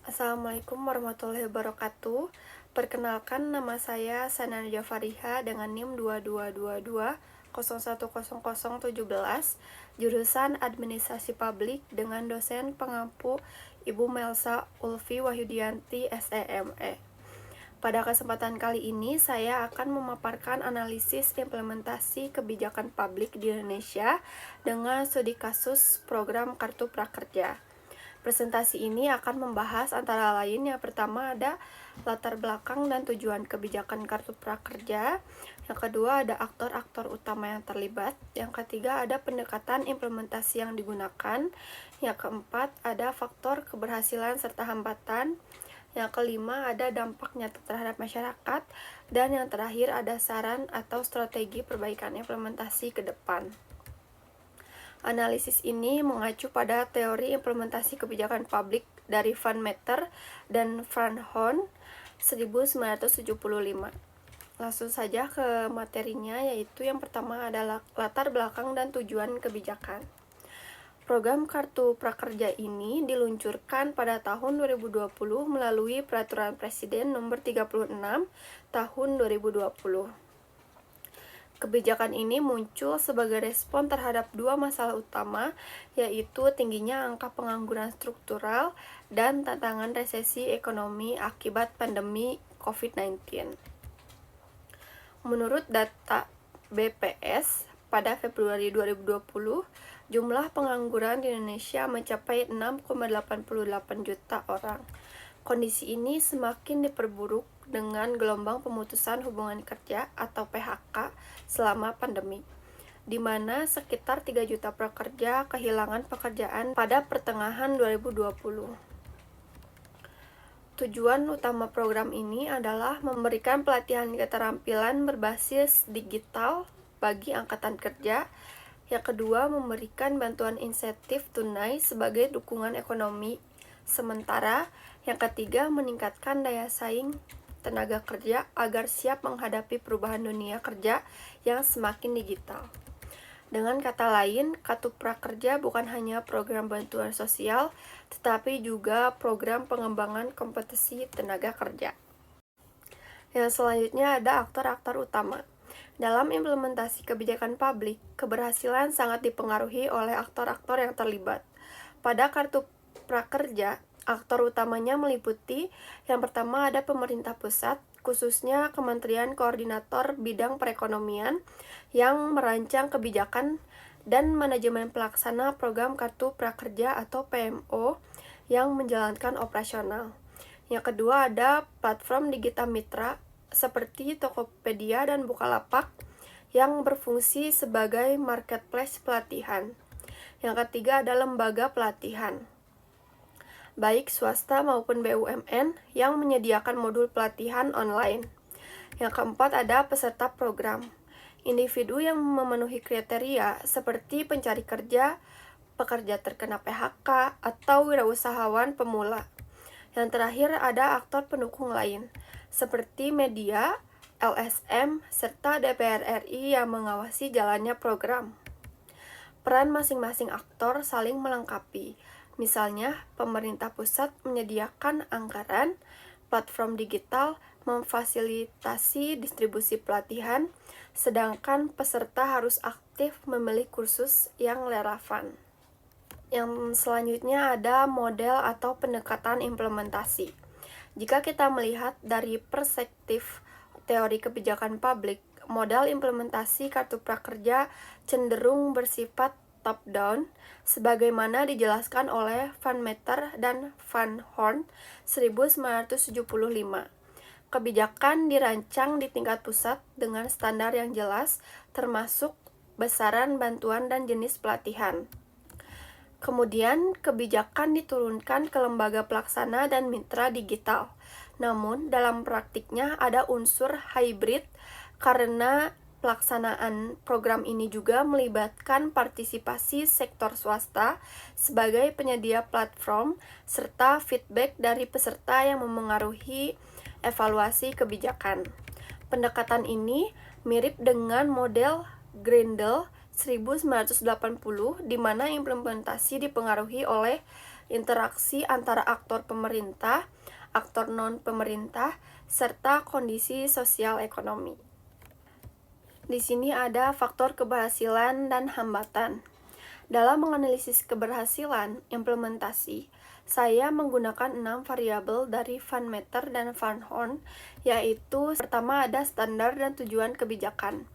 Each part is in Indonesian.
Assalamualaikum warahmatullahi wabarakatuh. Perkenalkan, nama saya Sana Jafariha dengan NIM 2222010017, jurusan Administrasi Publik dengan dosen pengampu Ibu Melsa Ulfi Wahyudianti SEME. Pada kesempatan kali ini, saya akan memaparkan analisis implementasi kebijakan publik di Indonesia dengan studi kasus program Kartu Prakerja. Presentasi ini akan membahas antara lain yang pertama ada latar belakang dan tujuan kebijakan Kartu Prakerja, yang kedua ada aktor-aktor utama yang terlibat, yang ketiga ada pendekatan implementasi yang digunakan, yang keempat ada faktor keberhasilan serta hambatan, yang kelima ada dampak nyata terhadap masyarakat, dan yang terakhir ada saran atau strategi perbaikan implementasi ke depan. Analisis ini mengacu pada teori implementasi kebijakan publik dari Van Meter dan Van Horn 1975. Langsung saja ke materinya, yaitu yang pertama adalah latar belakang dan tujuan kebijakan. Program Kartu Prakerja ini diluncurkan pada tahun 2020 melalui Peraturan Presiden Nomor 36 Tahun 2020. Kebijakan ini muncul sebagai respon terhadap dua masalah utama, yaitu tingginya angka pengangguran struktural dan tantangan resesi ekonomi akibat pandemi COVID-19. Menurut data BPS, pada Februari 2020, jumlah pengangguran di Indonesia mencapai 6,88 juta orang. Kondisi ini semakin diperburuk dengan gelombang pemutusan hubungan kerja atau PHK selama pandemi, di mana sekitar 3 juta pekerja kehilangan pekerjaan pada pertengahan 2020. Tujuan utama program ini adalah memberikan pelatihan keterampilan berbasis digital bagi angkatan kerja. Yang kedua, memberikan bantuan insentif tunai sebagai dukungan ekonomi sementara. Yang ketiga, meningkatkan daya saing tenaga kerja agar siap menghadapi perubahan dunia kerja yang semakin digital. Dengan kata lain, Kartu Prakerja bukan hanya program bantuan sosial, tetapi juga program pengembangan kompetensi tenaga kerja. Yang selanjutnya ada aktor-aktor utama. Dalam implementasi kebijakan publik, keberhasilan sangat dipengaruhi oleh aktor-aktor yang terlibat. Pada Kartu Prakerja, aktor utamanya meliputi yang pertama ada pemerintah pusat, khususnya Kementerian Koordinator Bidang Perekonomian yang merancang kebijakan dan manajemen pelaksana program Kartu Prakerja atau PMO yang menjalankan operasional. Yang kedua ada platform digital mitra seperti Tokopedia dan Bukalapak yang berfungsi sebagai marketplace pelatihan. Yang ketiga ada lembaga pelatihan, baik swasta maupun BUMN yang menyediakan modul pelatihan online. Yang keempat ada peserta program, individu yang memenuhi kriteria seperti pencari kerja, pekerja terkena PHK, atau wirausahawan pemula. Yang terakhir ada aktor pendukung lain, seperti media, LSM, serta DPR RI yang mengawasi jalannya program. Peran masing-masing aktor saling melengkapi. Misalnya, pemerintah pusat menyediakan anggaran, platform digital memfasilitasi distribusi pelatihan, sedangkan peserta harus aktif memilih kursus yang relevan. Yang selanjutnya ada model atau pendekatan implementasi. Jika kita melihat dari perspektif teori kebijakan publik, modal implementasi Kartu Prakerja cenderung bersifat top-down, sebagaimana dijelaskan oleh Van Meter dan Van Horn 1975. Kebijakan dirancang di tingkat pusat dengan standar yang jelas, termasuk besaran bantuan dan jenis pelatihan. Kemudian, kebijakan diturunkan ke lembaga pelaksana dan mitra digital. Namun, dalam praktiknya ada unsur hybrid karena pelaksanaan program ini juga melibatkan partisipasi sektor swasta sebagai penyedia platform serta feedback dari peserta yang memengaruhi evaluasi kebijakan. Pendekatan ini mirip dengan model Grendel 1980, di mana implementasi dipengaruhi oleh interaksi antara aktor pemerintah, aktor non-pemerintah, serta kondisi sosial ekonomi. Di sini ada faktor keberhasilan dan hambatan. Dalam menganalisis keberhasilan implementasi, saya menggunakan 6 variabel dari Van Meter dan Van Horn, yaitu pertama ada standar dan tujuan kebijakan.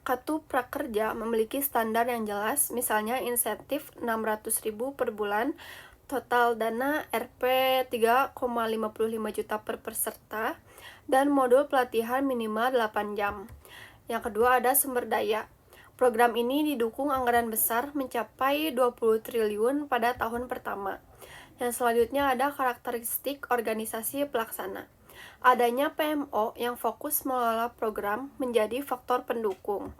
Kartu Prakerja memiliki standar yang jelas, misalnya insentif 600.000 per bulan, total dana Rp 3,55 juta per peserta, dan modul pelatihan minimal 8 jam. Yang kedua ada sumber daya. Program ini didukung anggaran besar mencapai 20 triliun pada tahun pertama. Yang selanjutnya ada karakteristik organisasi pelaksana. Adanya PMO yang fokus mengelola program menjadi faktor pendukung.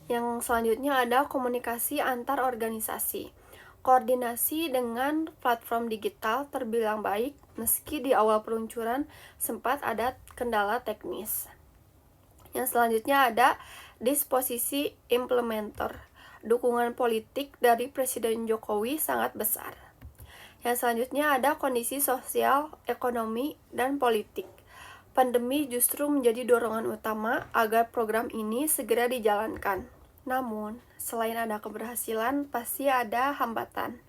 Yang selanjutnya ada komunikasi antar organisasi. Koordinasi dengan platform digital terbilang baik, meski di awal peluncuran sempat ada kendala teknis. Yang selanjutnya ada disposisi implementer. Dukungan politik dari Presiden Jokowi sangat besar. Yang selanjutnya ada kondisi sosial, ekonomi, dan politik. Pandemi justru menjadi dorongan utama agar program ini segera dijalankan. Namun, selain ada keberhasilan, pasti ada hambatan.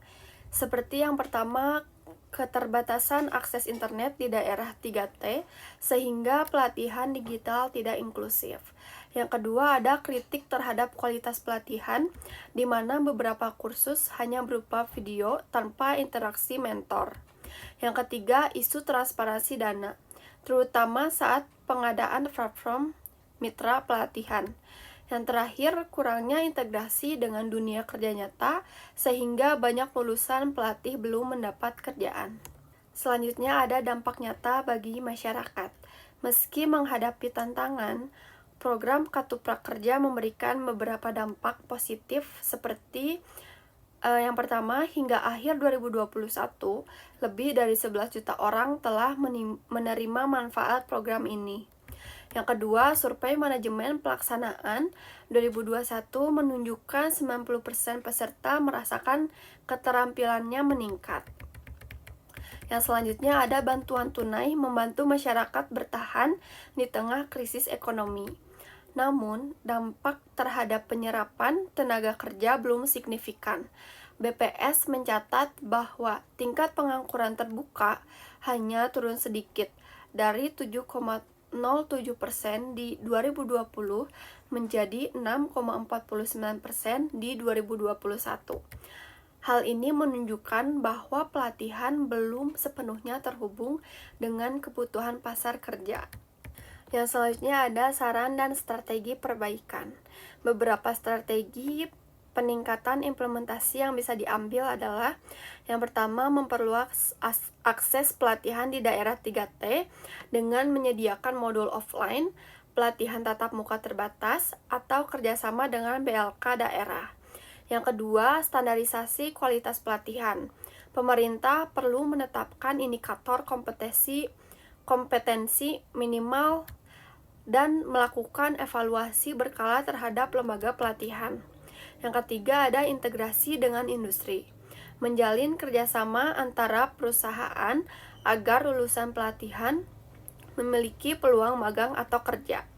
Seperti yang pertama, keterbatasan akses internet di daerah 3T, sehingga pelatihan digital tidak inklusif. Yang kedua, ada kritik terhadap kualitas pelatihan, di mana beberapa kursus hanya berupa video tanpa interaksi mentor. Yang ketiga, isu transparansi dana, terutama saat pengadaan platform mitra pelatihan. Yang terakhir, kurangnya integrasi dengan dunia kerja nyata, sehingga banyak lulusan pelatih belum mendapat kerjaan. Selanjutnya ada dampak nyata bagi masyarakat. Meski menghadapi tantangan, program Kartu Prakerja memberikan beberapa dampak positif seperti yang pertama, hingga akhir 2021, lebih dari 11 juta orang telah menerima manfaat program ini. Yang kedua, survei manajemen pelaksanaan 2021 menunjukkan 90% peserta merasakan keterampilannya meningkat. Yang selanjutnya ada bantuan tunai membantu masyarakat bertahan di tengah krisis ekonomi. Namun, dampak terhadap penyerapan tenaga kerja belum signifikan. BPS mencatat bahwa tingkat pengangguran terbuka hanya turun sedikit, dari 7,07% di 2020 menjadi 6,49% di 2021. Hal ini menunjukkan bahwa pelatihan belum sepenuhnya terhubung dengan kebutuhan pasar kerja. Yang selanjutnya ada saran dan strategi perbaikan. Beberapa strategi peningkatan implementasi yang bisa diambil adalah yang pertama, memperluas akses pelatihan di daerah 3T dengan menyediakan modul offline, pelatihan tatap muka terbatas, atau kerjasama dengan BLK daerah. Yang kedua, standarisasi kualitas pelatihan. Pemerintah perlu menetapkan indikator kompetensi minimal dan melakukan evaluasi berkala terhadap lembaga pelatihan. Yang ketiga, ada integrasi dengan industri. Menjalin kerjasama antara perusahaan agar lulusan pelatihan memiliki peluang magang atau kerja.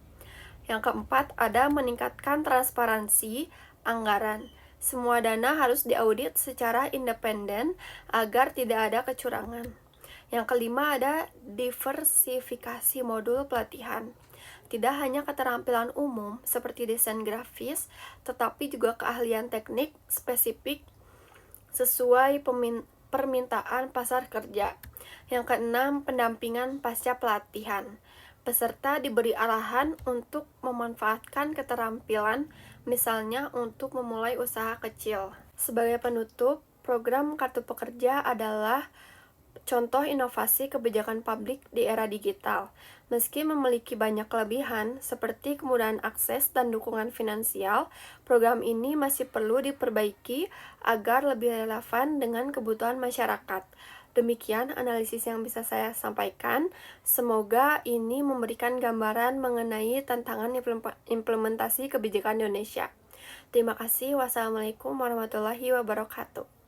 Yang keempat, ada meningkatkan transparansi anggaran. Semua dana harus diaudit secara independen agar tidak ada kecurangan. Yang kelima, ada diversifikasi modul pelatihan. Tidak hanya keterampilan umum seperti desain grafis, tetapi juga keahlian teknik spesifik sesuai permintaan pasar kerja. Yang keenam, pendampingan pasca pelatihan. Peserta diberi arahan untuk memanfaatkan keterampilan, misalnya untuk memulai usaha kecil. Sebagai penutup, program Kartu Pekerja adalah contoh inovasi kebijakan publik di era digital. Meski memiliki banyak kelebihan, seperti kemudahan akses dan dukungan finansial, program ini masih perlu diperbaiki agar lebih relevan dengan kebutuhan masyarakat. Demikian analisis yang bisa saya sampaikan. Semoga ini memberikan gambaran mengenai tantangan implementasi kebijakan Indonesia. Terima kasih. Wassalamualaikum warahmatullahi wabarakatuh.